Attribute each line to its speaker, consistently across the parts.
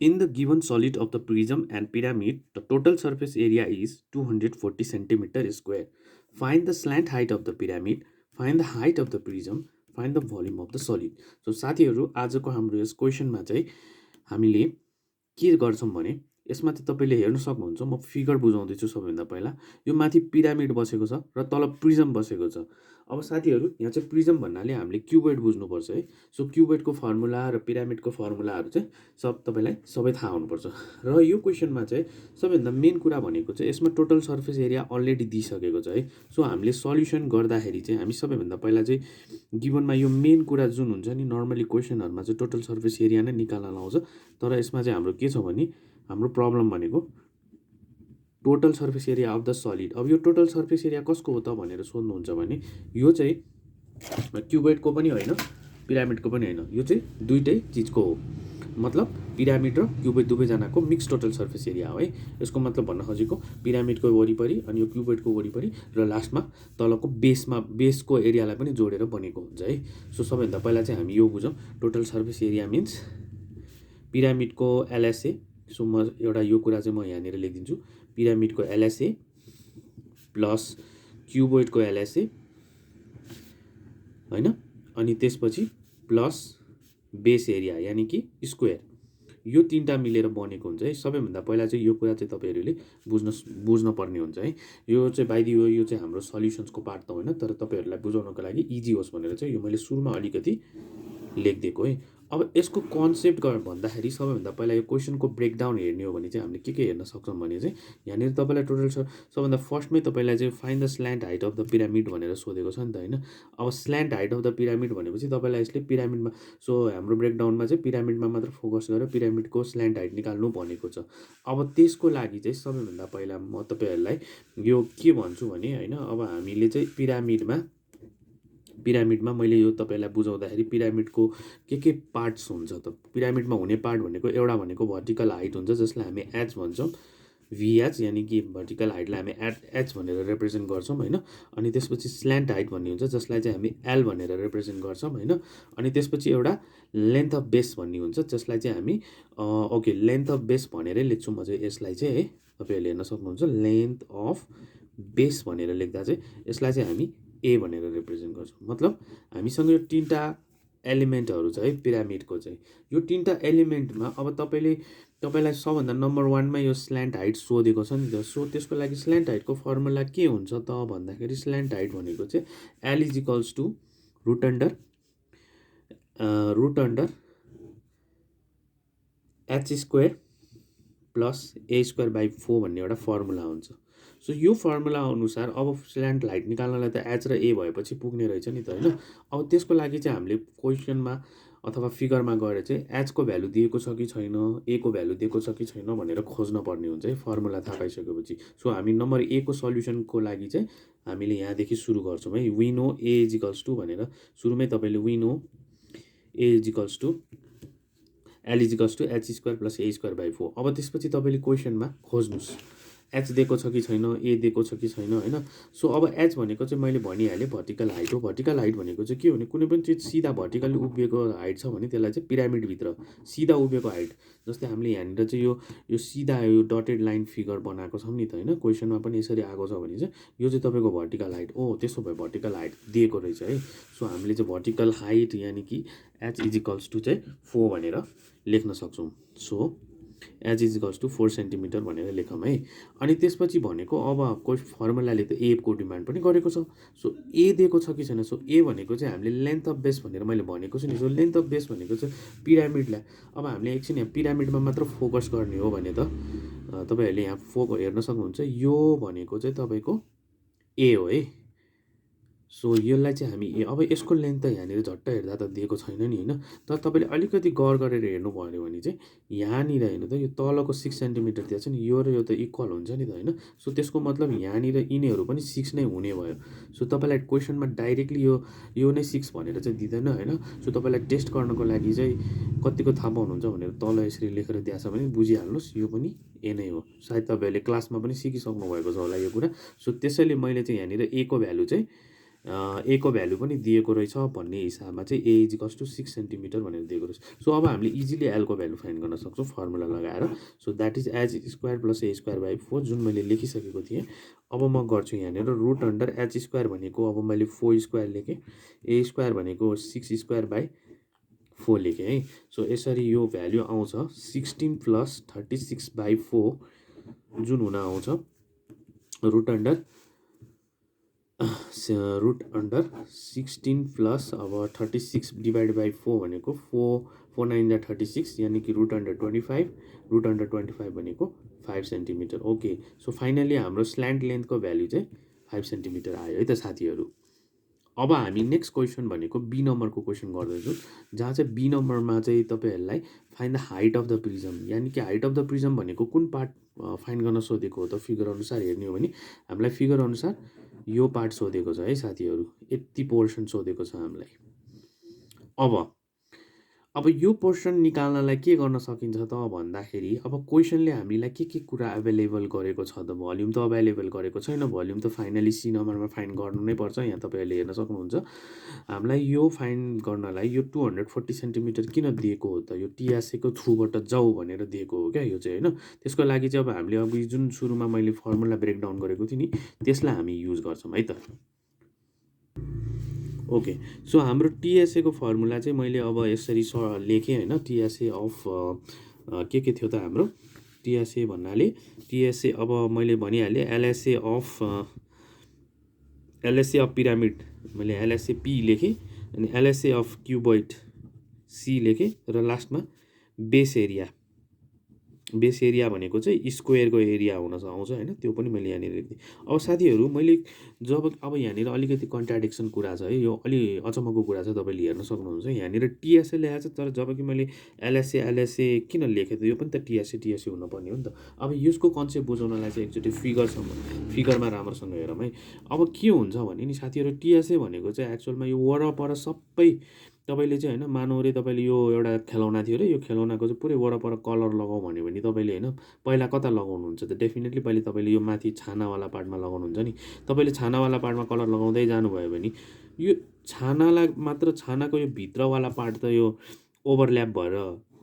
Speaker 1: In the given solid of the prism and pyramid, the total surface area is 240 centimeter square. Find the slant height of the pyramid, find the height of the prism, find the volume of the solid. So साथीहरू आजको हाम्रो यस क्वेसनमा चाहिँ हामीले के गर्छौँ भने यसमा चाहिँ तपाईँले हेर्न सक्नुहुन्छ म फिगर बुझाउँदैछु सबैभन्दा पहिला यो माथि पिरामिड बसेको छ र तल प्रिजम बसेको छ अब साथीहरू यहाँ चाहिँ प्रिजम भन्नाले हामीले क्युबोइड बुझ्नुपर्छ है सो क्युबोइडको फर्मुला र पिरामिडको फर्मुलाहरू चाहिँ तपाईँलाई सबै थाहा हुनुपर्छ र यो क्वेसनमा चाहिँ सबैभन्दा मेन कुरा भनेको चाहिँ यसमा टोटल सर्फेस एरिया अलरेडी दिइसकेको छ है सो हामीले सल्युसन गर्दाखेरि चाहिँ हामी सबैभन्दा पहिला चाहिँ गिभनमा यो मेन कुरा जुन हुन्छ नि नर्मली क्वेसनहरूमा चाहिँ टोटल सर्फेस एरिया नै निकाल्न लाउँछ तर यसमा चाहिँ हाम्रो के छ भने हाम्रो प्रब्लम भनेको total surface area of the solid अब यो टोटल सर्फेस एरिया कसको हो त भनेर सोध्नुहुन्छ भने यो चाहिँ क्युबोइडको पनि होइन पिरामिडको पनि होइन यो चाहिँ दुइटै चिजको हो मतलब पिरामिड र क्युबोइड दुवैजनाको मिक्स टोटल सर्फेस एरिया हो है यसको मतलब भन्न खोजेको पिरामिडको वरिपरि अनि यो क्युबोइडको वरिपरि र लास्टमा तलको बेसको एरियालाई पनि जोडेर बनेको हुन्छ है सो सबैभन्दा पहिला चाहिँ हामी यो बुझौँ टोटल सर्फेस एरिया मिन्स पिरामिडको एलएसए सो म एउटा यो कुरा चाहिँ म यहाँनिर लेखिदिन्छु पिरामिडको एलएसए प्लस क्युबोइडको एलएसए होइन अनि त्यसपछि प्लस बेस एरिया यानि कि स्क्वायर यो तीनटा मिलेर बनेको हुन्छ है सबैभन्दा पहिला चाहिँ यो कुरा चाहिँ तपाईँहरूले बुझ्न पर्ने हुन्छ है यो चाहिँ बाइ द वे यो चाहिँ हाम्रो सल्युसन्सको पार्ट त होइन तर तपाईँहरूलाई बुझाउनको लागि इजी होस् भनेर चाहिँ यो मैले सुरुमा अलिकति लेखिदिएको है अब यसको कन्सेप्ट भन्दाखेरि सबैभन्दा पहिला यो क्वेसनको ब्रेकडाउन हेर्ने हो भने चाहिँ हामीले के हेर्न सक्छौँ भने चाहिँ यहाँनिर तपाईँलाई टोटल सबभन्दा फर्स्टमै तपाईँलाई चाहिँ find the slant height of the pyramid भनेर सोधेको छ नि त होइन अब slant height of the pyramid भनेपछि तपाईँलाई यसले पिरामिडमा सो हाम्रो ब्रेकडाउनमा चाहिँ पिरामिडमा मात्र फोकस गरेर पिरामिडको स्ल्यान्ट हाइट निकाल्नु भनेको छ अब त्यसको लागि चाहिँ सबैभन्दा पहिला म तपाईँहरूलाई यो के भन्छु भने होइन अब हामीले चाहिँ पिरामिडमा मैले यो तपाईँलाई बुझाउँदाखेरि पिरामिडको के पार्ट्स हुन्छ त पिरामिडमा हुने पार्ट भनेको एउटा भनेको भर्टिकल हाइट हुन्छ जसलाई हामी एच भन्छौँ भिएच यानि कि भर्टिकल हाइटलाई हामी एच भनेर रिप्रेजेन्ट गर्छौँ होइन अनि त्यसपछि स्ल्यान्ट हाइट भन्ने हुन्छ जसलाई चाहिँ हामी एल भनेर रिप्रेजेन्ट गर्छौँ होइन अनि त्यसपछि एउटा लेन्थ अफ बेस भन्ने हुन्छ जसलाई चाहिँ हामी ओके लेन्थ अफ बेस भनेरै लेख्छु म चाहिँ यसलाई चाहिँ है तपाईँहरूले हेर्न सक्नुहुन्छ लेन्थ अफ बेस भनेर लेख्दा चाहिँ यसलाई चाहिँ हामी ए भनेर रिप्रेजेन्ट गर्छौँ मतलब हामीसँग यो तीनटा एलिमेन्टहरू छ है पिरामिडको चाहिँ यो तीनटा एलिमेन्टमा अब तपाईँलाई सबभन्दा नम्बर वानमा यो स्ल्यान्ट हाइट सोधेको छ नि त सो त्यसको लागि स्ल्यान्ट हाइटको फर्मुला के हुन्छ त भन्दाखेरि स्ल्यान्ट हाइट भनेको चाहिँ L is equals to root under H square plus A square by 4 भन्ने एउटा फर्मुला हुन्छ सो यो फर्मुला अनुसार अब स्ल्यान्ट हाइट निकाल्नलाई त एच र ए भएपछि पुग्ने रहेछ नि त होइन अब त्यसको लागि चाहिँ हामीले क्वेसनमा अथवा फिगरमा गएर चाहिँ एचको भ्यालु दिएको छ कि छैन ए को भ्यालु दिएको छ कि छैन भनेर खोज्न पर्ने हुन्छ है फर्मुला थाहा पाइसकेपछि सो हामी नम्बर ए को सल्युसनको लागि चाहिँ हामीले यहाँदेखि सुरु गर्छौँ है विनो ए इजिकल्स टू भनेर सुरुमै तपाईँले we know A equals to L equals to H square plus A square by 4 अब त्यसपछि तपाईँले क्वेसनमा खोज्नुहोस् एच दिएको छ कि छैन ए दिएको छ कि छैन होइन सो अब एच भनेको चाहिँ मैले भनिहालेँ भर्टिकल हाइट हो भर्टिकल हाइट भनेको चाहिँ के हो भने कुनै पनि चिज सिधा भर्टिकल्ली उभिएको हाइट छ भने त्यसलाई चाहिँ पिरामिडभित्र सिधा उभिएको हाइट जस्तै हामीले यहाँनिर चाहिँ यो सिधा यो डटेड लाइन फिगर बनाएको छौँ नि त होइन क्वेसनमा पनि यसरी आएको छ भने चाहिँ यो चाहिँ तपाईँको भर्टिकल हाइट ओ त्यसो भए भर्टिकल हाइट दिएको रहेछ है सो हामीले चाहिँ भर्टिकल हाइट यानि कि एच इजिकल्स टू चाहिँ 4 भनेर लेख्न सक्छौँ so H equals to 4 centimetre भनेर लेखौँ है अनि त्यसपछि भनेको अब कोही फर्मुलाले त ए को डिमान्ड पनि गरेको छ सो ए दिएको छ कि छैन सो ए भनेको चाहिँ हामीले लेन्थ अफ बेस भनेर मैले भनेको छु नि सो लेन्थ अफ बेस भनेको चाहिँ पिरामिडलाई अब हामीले एकछिन यहाँ पिरामिडमा मात्र फोकस गर्ने हो भने त तपाईँहरूले यहाँ हेर्न सक्नुहुन्छ यो भनेको चाहिँ तपाईँको ए हो है सो यसलाई चाहिँ हामी अब यसको लेन्थ त यहाँनिर झट्ट हेर्दा त दिएको छैन नि होइन तर तपाईँले अलिकति गौर गरेर हेर्नु भयो भने चाहिँ यहाँनिर हेर्नु त यो तलको 6 सेन्टिमिटर त्यहाँ छ नि यो र यो त इक्वल हुन्छ नि त होइन सो त्यसको मतलब यहाँनिर यिनीहरू पनि 6 नै हुने भयो सो तपाईँलाई क्वेसनमा डाइरेक्टली यो नै 6 भनेर चाहिँ दिँदैन होइन सो तपाईँलाई टेस्ट गर्नको लागि चाहिँ कतिको थाहा पाउनुहुन्छ भनेर तल यसरी लेखेर दिएको छ भने बुझिहाल्नुहोस् यो पनि ए नै हो सायद तपाईँहरूले क्लासमा पनि सिकिसक्नु भएको छ होला यो कुरा सो त्यसैले मैले चाहिँ यहाँनिर ए को भ्यालु चाहिँ ए को भ्यालु पनि दिएको रहेछ भन्ने हिसाबमा चाहिँ ए इज इक्वल्स टु 6 सेन्टिमिटर भनेर दिएको रहेछ। सो अब हामीले इजिली एलको भ्यालु फाइन्ड गर्न सक्छौँ फर्मुला लगाएर। So that is H square plus A square by 4 जुन मैले लेखिसकेको थिएँ। अब म गर्छु यहाँनिर रुट अन्डर एच स्क्वायर भनेको अब मैले 4 स्क्वायर लेखेँ, ए स्क्वायर भनेको 6 स्क्वायर बाई 4 लेखेँ है। सो यसरी यो भ्याल्यु आउँछ 16 प्लस 36 बाई 4 जुन हुन आउँछ रुट अन्डर 16 प्लस अब 36 डिभाइड बाई 4 भनेको 4 9 36 यानि कि रुट अन्डर 25, रुट अन्डर 25 भनेको 5 सेन्टिमिटर। ओके, सो फाइनली हाम्रो स्ल्यान्ट लेन्थको भ्याल्यु चाहिँ 5 सेन्टिमिटर आयो है त साथीहरू। अब हामी नेक्स्ट क्वेसन भनेको बी नम्बरको क्वेसन गर्दैछौँ, जहाँ चाहिँ बी नम्बरमा चाहिँ तपाईँहरूलाई find the height of the prism, यानि कि हाइट अफ द प्रिजम भनेको कुन पार्ट फाइन्ड गर्न सोधेको हो त फिगर अनुसार हेर्ने हो भने हामीलाई फिगर अनुसार यो पार्ट सोधेको छ है साथीहरू, यति पोर्सन सोधेको छ हामीलाई। अब यो पोर्सन निकाल्नलाई के गर्न सकिन्छ त भन्दाखेरि अब क्वेसनले हामीलाई के कुरा एभाइलेबल गरेको छ त, भोल्युम त एभाइलेबल गरेको छैन। भोल्युम त फाइनली सी नम्बरमा फाइन्ड गर्नु नै पर्छ। यहाँ तपाईँहरूले हेर्न सक्नुहुन्छ हामीलाई यो फाइन्ड गर्नलाई यो 240 सेन्टिमिटर किन दिएको हो त, यो टिएसएको थ्रुबाट जाऊ भनेर दिएको हो क्या यो चाहिँ होइन। त्यसको लागि चाहिँ अब हामीले अब जुन सुरुमा मैले फर्मुला ब्रेकडाउन गरेको थिएँ नि त्यसलाई हामी युज गर्छौँ है त। ओके, सो हाम्रो टिएसएको फर्मुला चाहिँ मैले अब यसरी लेखेँ होइन। टिएसए अफ के थियो त हाम्रो टिएसए भन्नाले टिएसए अब मैले भनिहालेँ एलएसए अफ पिरामिड मैले एलएसए पी लेखेँ, अनि एलएसए अफ क्युबोइड सी लेखेँ, र लास्टमा बेस एरिया भनेको चाहिँ स्क्वेयरको एरिया हुन आउँछ होइन, त्यो पनि मैले यहाँनिर लेख्थेँ। अब साथीहरू मैले जब अब यहाँनिर अलिकति कन्ट्राडिक्सन कुरा छ है, यो अलि अचम्मको कुरा छ, तपाईँले हेर्न सक्नुहुन्छ यहाँनिर टिएसए लेखेको छ, तर जब कि मैले एलएसए किन लेखेँ त, यो पनि त टिएसए हुनुपर्ने हो नि त। अब यसको कन्सेप्ट बुझाउनलाई चाहिँ एकचोटि फिगरमा राम्रोसँग हेरौँ है। अब के हुन्छ भने नि साथीहरू टिएसए भनेको चाहिँ एक्चुअलमा यो वरपर सबै तपाईँले चाहिँ होइन मानौ रे तपाईँले यो एउटा खेलौना थियो अरे, यो खेलौनाको चाहिँ पुरै वरपर कलर लगाऊ भन्यो भने तपाईँले होइन पहिला कता लगाउनुहुन्छ त, डेफिनेटली पहिले तपाईँले यो माथि छानावाला पार्टमा लगाउनुहुन्छ नि। तपाईँले छानावाला पार्टमा कलर लगाउँदै जानुभयो भने यो छानालाई मात्र, छानाको यो भित्रवाला पार्ट त यो ओभरल्याप भएर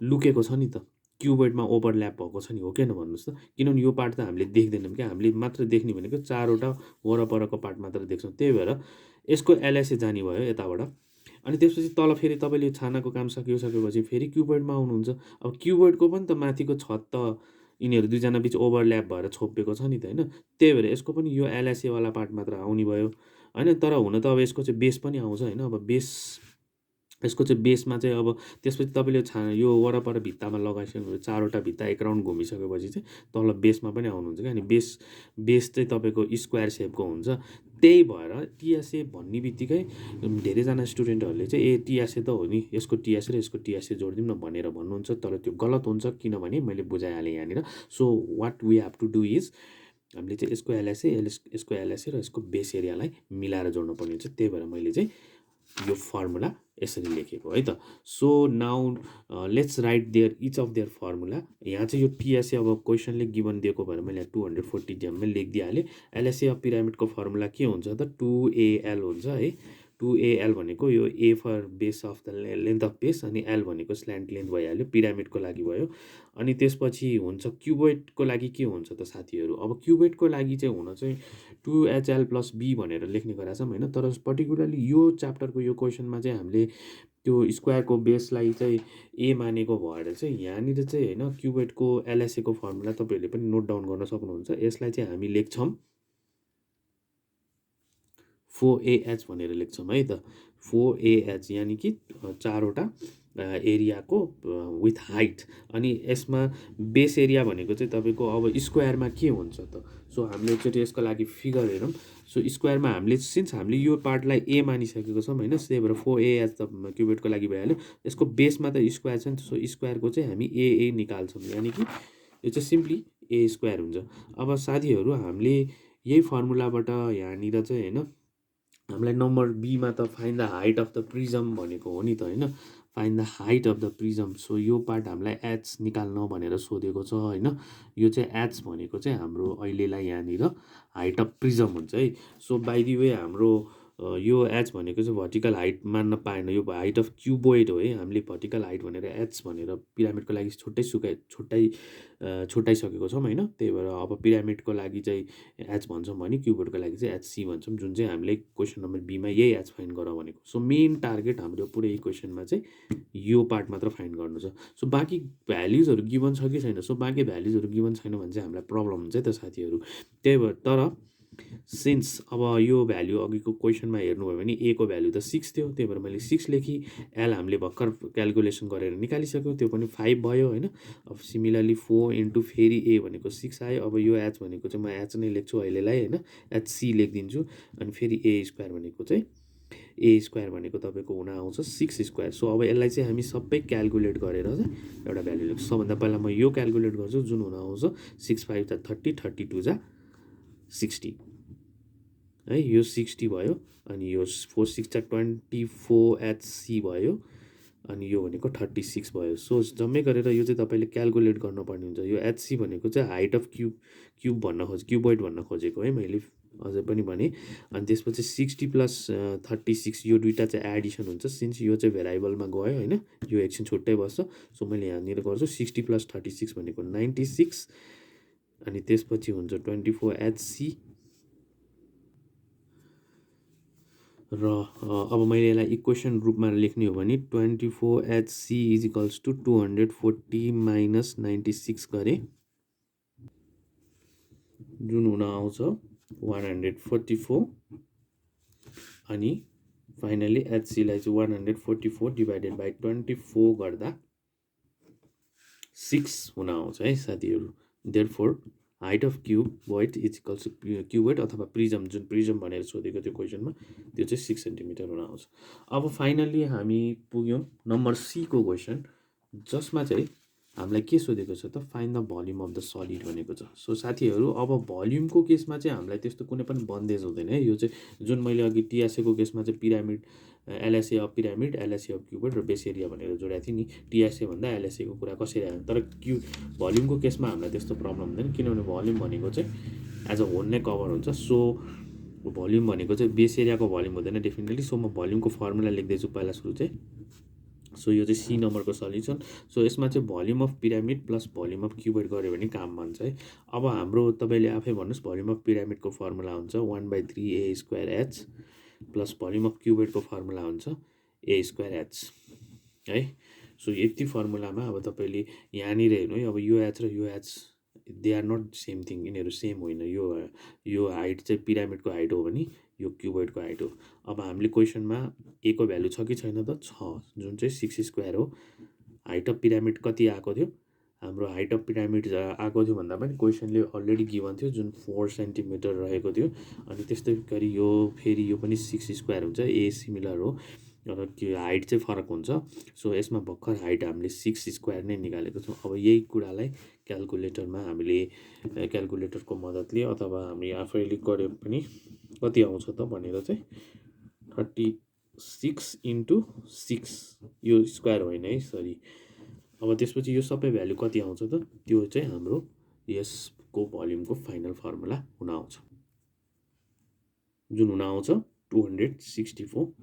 Speaker 1: लुकेको छ नि त, क्युबोइडमा ओभरल्याप भएको छ नि, हो किन भन्नुहोस् त। किनभने यो पार्ट त हामीले देख्दैनौँ क्या, हामीले मात्र देख्ने भनेको चारवटा वरपरको पार्ट मात्र देख्छौँ। त्यही भएर यसको एलएसए जाने भयो यताबाट। अनि त्यसपछि तल फेरि तपाईँले छानाको काम सकेपछि फेरि क्युबोइडमा आउनुहुन्छ। अब क्युबोइडको पनि त माथिको छत त यिनीहरू दुईजना बिच ओभरल्याप भएर छोपिएको छ नि त होइन। त्यही भएर यसको पनि यो एलएसएवाला पार्ट मात्र आउने भयो होइन। तर हुन त अब यसको चाहिँ बेस पनि आउँछ होइन। अब यसको चाहिँ बेसमा चाहिँ अब त्यसपछि तपाईँले यो वरपर भित्तामा लगाइसक्नु, चारवटा भित्ता एक राउन्ड घुमिसकेपछि चाहिँ तल बेसमा पनि आउनुहुन्छ क्या। अनि बेस चाहिँ तपाईँको स्क्वायर सेपको हुन्छ। त्यही भएर टिएसए भन्ने बित्तिकै धेरैजना स्टुडेन्टहरूले चाहिँ ए टिएसए त हो नि, यसको टिएसए र यसको टिएसए जोडिदिउँ न भनेर भन्नुहुन्छ, तर त्यो गलत हुन्छ। किनभने मैले बुझाइहालेँ यहाँनिर। So what we have to do is हामीले चाहिँ यसको एलएसए र यसको बेस एरियालाई मिलाएर जोड्नु पर्ने हुन्छ। त्यही भएर मैले चाहिँ यो फर्मुला यसरी लेखेको है त। So now let's write their each of their formula. यहाँ चाहिँ यो टिएसए अब क्वेसनले गिभन दिएको भएर मैले 240 ड्याममै लेखिदिइहालेँ। एलएसए अफ पिरामिडको फर्मुला के हुन्छ त 2AL हुन्छ है। 2AL भनेको यो A for base of the length of base, अनि एल भनेको स्ल्यान्ट लेन्थ भइहाल्यो, पिरामिडको लागि भयो। अनि त्यसपछि हुन्छ क्युबोइडको लागि के हुन्छ त साथीहरू। अब क्युबोइडको लागि चाहिँ हुन चाहिँ 2HL प्लस बी भनेर लेख्ने गरेका छौँ होइन। तर पर्टिकुलरली यो च्याप्टरको यो क्वेसनमा चाहिँ हामीले त्यो स्क्वायरको बेसलाई चाहिँ ए मानेको भएर चाहिँ यहाँनिर चाहिँ होइन क्युबोइडको एलएसएको फर्मुला तपाईँहरूले पनि नोट डाउन गर्न सक्नुहुन्छ। यसलाई चाहिँ हामी लेख्छौँ 4AH भनेर लेख्छौँ है त। 4AH यानि कि चारवटा एरियाको विथ हाइट। अनि यसमा बेस एरिया भनेको चाहिँ तपाईँको अब स्क्वायरमा के हुन्छ त। सो हामीले एकचोटि यसको लागि फिगर हेरौँ। सो स्क्वायरमा हामीले यो पार्टलाई ए मानिसकेको छौँ होइन, त्यही भएर 4AH त क्युबोइडको लागि भइहाल्यो। यसको बेसमा त स्क्वायर छ नि, सो स्क्वायरको चाहिँ हामी ए निकाल्छौँ, यानि कि यो चाहिँ सिम्पली ए स्क्वायर हुन्छ। अब साथीहरू हामीले यही फर्मुलाबाट यहाँनिर चाहिँ होइन हामीलाई नम्बर बीमा त find the height of the prism भनेको हो नि त होइन। Find the height of the prism. So यो पार्ट हामीलाई एच निकाल्न भनेर सोधेको छ होइन। यो चाहिँ एच भनेको चाहिँ हाम्रो अहिलेलाई यहाँनिर हाइट अफ प्रिजम हुन्छ है। सो बाइ द वे हाम्रो यो एच भनेको चाहिँ भर्टिकल हाइट मान्न पाएन, यो हाइट अफ क्युबोइड हो है। हामीले भर्टिकल हाइट भनेर एच भनेर पिरामिडको लागि छुट्याइसकेको छौँ होइन। त्यही भएर अब पिरामिडको लागि चाहिँ एच भन्छौँ भने क्युबोइडको लागि चाहिँ एचसी भन्छौँ, जुन चाहिँ हामीले क्वेसन नम्बर बीमा यही एच फाइन्ड गर भनेको। सो मेन टार्गेट हाम्रो पुरै इक्वेसनमा चाहिँ यो पार्ट मात्र फाइन्ड गर्नु छ। सो बाँकी भ्याल्युजहरू गिभन छ कि छैन, सो बाँकी भ्याल्युजहरू गिभन छैन भने चाहिँ हामीलाई प्रब्लम हुन्छ है त साथीहरू। त्यही भएर तर सिन्स अब यो भ्याल्यु अघिको क्वेसनमा हेर्नुभयो भने ए को भ्याल्यु त 6 थियो, त्यही भएर मैले 6 लेखेँ। एल हामीले भर्खर क्यालकुलेसन गरेर निकालिसक्यो, त्यो पनि 5 भयो होइन। अब सिमिलरली 4 इन्टु फेरि ए भनेको 6 आयो। अब यो एच भनेको चाहिँ म एच नै लेख्छु अहिलेलाई होइन, एचसी लेखिदिन्छु। अनि फेरि ए स्क्वायर भनेको चाहिँ ए स्क्वायर भनेको तपाईँको हुन आउँछ 6 स्क्वायर। सो अब यसलाई चाहिँ हामी सबै क्यालकुलेट गरेर चाहिँ एउटा भ्याल्यु लेख्छौँ। सबभन्दा पहिला म यो क्यालकुलेट गर्छु, जुन हुन आउँछ 6 5 जा 30, 32 जा 60 है। यो 60 भयो, अनि यो 4 6 जा 24 एचसी भयो, अनि यो भनेको 36 भयो। सो जम्मै गरेर यो चाहिँ तपाईँले क्यालकुलेट गर्नुपर्ने हुन्छ। यो एचसी भनेको चाहिँ हाइट अफ क्युबोइड भन्न खोजेको है मैले अझै पनि भने। अनि त्यसपछि 60 प्लस 36 यो दुइटा चाहिँ एडिसन हुन्छ, सिन्स यो चाहिँ भेराइबलमा गयो होइन, यो एकछिन छुट्टै बस्छ। सो मैले यहाँनिर गर्छु 60 प्लस 36 भनेको 96, अनि त्यसपछि हुन्छ 24 एचसी। र अब मैले यसलाई इक्वेसन रूपमा लेख्ने हो भने 24 HC is equals to 240 minus 96 गरेँ, जुन हुन आउँछ 144। अनि फाइनली एचसीलाई चाहिँ 144 डिभाइडेड बाई 24 गर्दा 6 हुन आउँछ है साथीहरू। Therefore height of cuboid is equals to cuboid अथवा प्रिजम, जुन प्रिजम भनेर सोधेको थियो क्वेसनमा, त्यो चाहिँ 6 सेन्टिमिटर हुन आउँछ। अब फाइनल्ली हामी पुग्यौँ नम्बर सीको क्वेसन, जसमा चाहिँ हामीलाई के सोधेको छ त, find the volume of the solid भनेको छ। सो साथीहरू अब भल्युमको केसमा चाहिँ हामीलाई त्यस्तो कुनै पनि बन्देज हुँदैन है। यो चाहिँ जुन मैले अघि टिएसएको केसमा चाहिँ pyramid LSA of pyramid, LSA of cuboid र बेस एरिया भनेर जोडेको थिएँ नि। टिएसए भन्दा एलएसएको कुरा कसरी आयो, तर भल्युमको केसमा हामीलाई त्यस्तो प्रब्लम हुँदैन, किनभने भल्युम भनेको चाहिँ एज अ होल नै कभर हुन्छ। सो भल्युम भनेको चाहिँ बेस एरियाको भल्युम हुँदैन डेफिनेटली। सो म भल्युमको फर्मुला लेख्दैछु पहिला सुरु चाहिँ। सो यो चाहिँ सी नम्बरको सल्युसन। सो यसमा चाहिँ volume of pyramid plus volume of cuboid गऱ्यो भने काम भन्छ है। अब हाम्रो तपाईँले आफै भन्नुहोस्, भल्युम अफ पिरामिडको फर्मुला हुन्छ 1/3 A square H plus volume of क्युबोइडको फर्मुला हुन्छ ए स्क्वायर एच है। सो यति फर्मुलामा अब तपाईँले यहाँनिर हेर्नु है, अब यो एच र यो H they are not same thing, यिनीहरू सेम होइन। यो हाइट चाहिँ पिरामिडको हाइट हो भने यो क्युबोइडको हाइट हो। अब हामीले क्वेसनमा ए को भ्यालु छ कि छैन त, छ, जुन चाहिँ 6 स्क्वायर हो। हाइट अफ पिरामिड कति आएको थियो, हाम्रो हाइट अफ पिरामिड आएको थियो भन्दा पनि क्वेसनले अलरेडी गिभन थियो, जुन 4 सेन्टिमिटर रहेको थियो। अनि त्यस्तै गरी यो फेरि यो पनि 6 स्क्वायर हुन्छ, ए सिमिलर हो, र त्यो हाइट चाहिँ फरक हुन्छ। सो यसमा भर्खर हाइट हामीले 6 स्क्वायर नै निकालेको छौँ। अब यही कुरालाई क्यालकुलेटरमा हामीले क्यालकुलेटरको मद्दतले अथवा हामी आफैले गऱ्यो पनि कति आउँछ त भनेर चाहिँ 36 इन्टु 6, यो स्क्वायर होइन है, सरी। अब त्यसपछि यो सबै भ्यालु कति आउँछ त, त्यो चाहिँ हाम्रो यसको भल्युमको फाइनल फर्मुला हुन आउँछ, जुन हुन आउँछ 264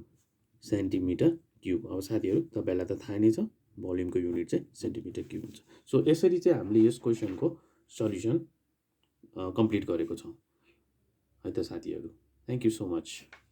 Speaker 1: सेन्टिमिटर क्युब। अब साथीहरू तपाईँलाई त थाहा नै छ भल्युमको युनिट चाहिँ सेन्टिमिटर क्युब हुन्छ। सो यसरी चाहिँ हामीले यस क्वेसनको सल्युसन कम्प्लिट गरेको छौँ है त साथीहरू। Thank you so much.